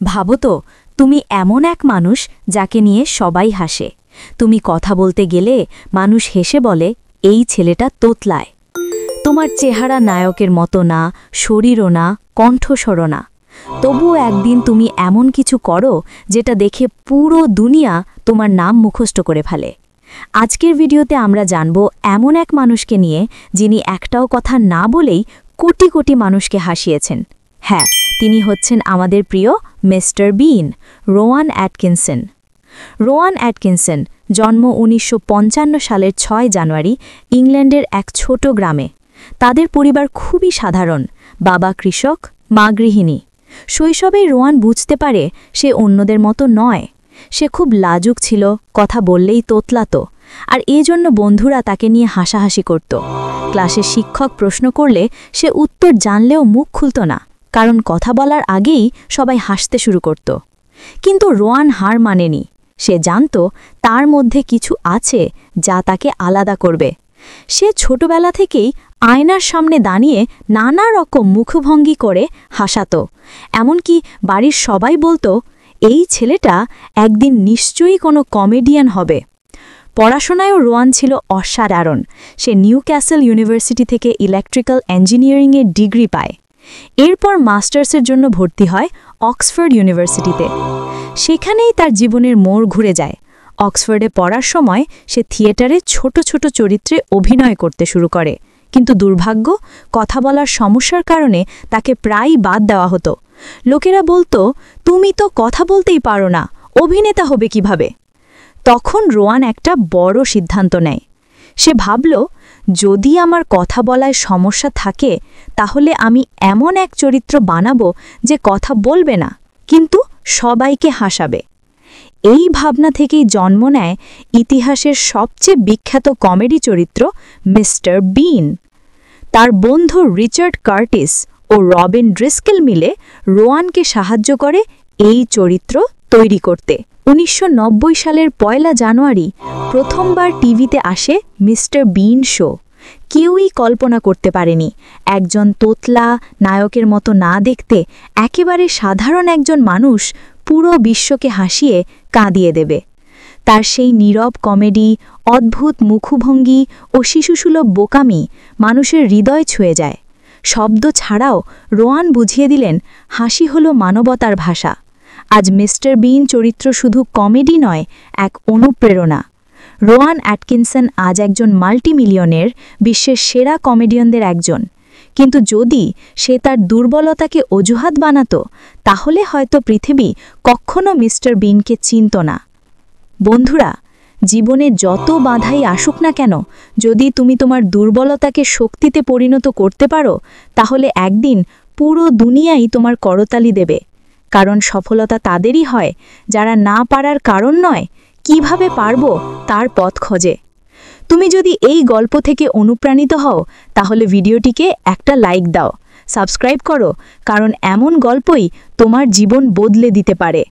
ভাবো তো, তুমি এমন এক মানুষ যাকে নিয়ে সবাই হাসে। তুমি কথা বলতে গেলে মানুষ হেসে বলে, এই ছেলেটা তোতলায়। তোমার চেহারা নায়কের মতো না, শরীরও না, কণ্ঠস্বরও না। তবুও একদিন তুমি এমন কিছু করো যেটা দেখে পুরো দুনিয়া তোমার নাম মুখস্থ করে ফেলে। আজকের ভিডিওতে আমরা জানব এমন এক মানুষকে নিয়ে যিনি একটাও কথা না বলেই কোটি কোটি মানুষকে হাসিয়েছেন। হ্যাঁ, তিনি হচ্ছেন আমাদের প্রিয় মিস্টার বিন, রোয়ান অ্যাটকিনসন। রোয়ান অ্যাটকিনসন জন্ম ১৯৫৫ সালের ৬ জানুয়ারি ইংল্যান্ডের এক ছোট গ্রামে। তাদের পরিবার খুবই সাধারণ, বাবা কৃষক, মা গৃহিণী। শৈশবেই রোয়ান বুঝতে পারে সে অন্যদের মতো নয়। সে খুব লাজুক ছিল, কথা বললেই তোতলাত, আর এজন্য বন্ধুরা তাকে নিয়ে হাসাহাসি করত। ক্লাসে শিক্ষক প্রশ্ন করলে সে উত্তর জানলেও মুখ খুলত না, কারণ কথা বলার আগেই সবাই হাসতে শুরু করত। কিন্তু রোয়ান হার মানেনি। সে জানত তার মধ্যে কিছু আছে যা তাকে আলাদা করবে। সে ছোটবেলা থেকেই আয়নার সামনে দাঁড়িয়ে নানা রকম মুখভঙ্গি করে হাসাত। এমনকি বাড়ির সবাই বলতো, এই ছেলেটা একদিন নিশ্চয়ই কোনো কমেডিয়ান হবে। পড়াশোনায়ও রোয়ান ছিল অসাধারণ। সে নিউক্যাসল ইউনিভার্সিটি থেকে ইলেকট্রিক্যাল ইঞ্জিনিয়ারিংয়ের ডিগ্রি পায়। এরপর মাস্টার্সের জন্য ভর্তি হয় অক্সফোর্ড ইউনিভার্সিটিতে। সেখানেই তার জীবনের মোড় ঘুরে যায়। অক্সফোর্ডে পড়ার সময় সে থিয়েটারে ছোট ছোট চরিত্রে অভিনয় করতে শুরু করে, কিন্তু দুর্ভাগ্য, কথা বলার সমস্যার কারণে তাকে প্রায়ই বাদ দেওয়া হতো। লোকেরা বলতো, তুমি তো কথা বলতেই পারো না, অভিনেতা হবে কিভাবে? তখন রোয়ান একটা বড় সিদ্ধান্ত নেয়। সে ভাবল, যদি আমার কথা বলায় সমস্যা থাকে তাহলে আমি এমন এক চরিত্র বানাবো যে কথা বলবে না, কিন্তু সবাইকে হাসাবে। এই ভাবনা থেকেই জন্ম নেয় ইতিহাসের সবচেয়ে বিখ্যাত কমেডি চরিত্র মিস্টার বিন। তার বন্ধু রিচার্ড কার্টিস ও রবিন ড্রিস্কেল মিলে রোয়ানকে সাহায্য করে এই চরিত্র তৈরি করতে। ১৯৯০ সালের ১ জানুয়ারি প্রথমবার টিভিতে আসে মিস্টার বিন শো। কেউই কল্পনা করতে পারেনি একজন তোতলা নায়কের মতো না দেখতে একেবারে সাধারণ একজন মানুষ পুরো বিশ্বকে হাসিয়ে কাঁদিয়ে দেবে। তার সেই নীরব কমেডি, অদ্ভুত মুখভঙ্গি ও শিশুসুলভ বোকামি মানুষের হৃদয় ছুঁয়ে যায়। শব্দ ছাড়াও রোয়ান বুঝিয়ে দিলেন, হাসি হলো মানবতার ভাষা। আজ মিস্টার বিন চরিত্র শুধু কমেডি নয়, এক অনুপ্রেরণা। রোয়ান অ্যাটকিনসন আজ একজন মাল্টিমিলিয়নের, বিশ্বের সেরা কমেডিয়ানদের একজন। কিন্তু যদি সে তার দুর্বলতাকে অজুহাত বানাত, তাহলে হয়তো পৃথিবী কখনো মিস্টার বিনকে চিনত না। বন্ধুরা, জীবনে যত বাধাই আসুক না কেন, যদি তুমি তোমার দুর্বলতাকে শক্তিতে পরিণত করতে পারো, তাহলে একদিন পুরো দুনিয়াই তোমার করতালি দেবে। কারণ সফলতা তাদেরই হয় যারা না পারার কারণ নয়, কিভাবে পারবো তার পথ খোঁজে। তুমি যদি এই গল্প থেকে অনুপ্রাণিত হও, তাহলে ভিডিওটিকে একটা লাইক দাও, সাবস্ক্রাইব করো, কারণ এমন গল্পই তোমার জীবন বদলে দিতে পারে।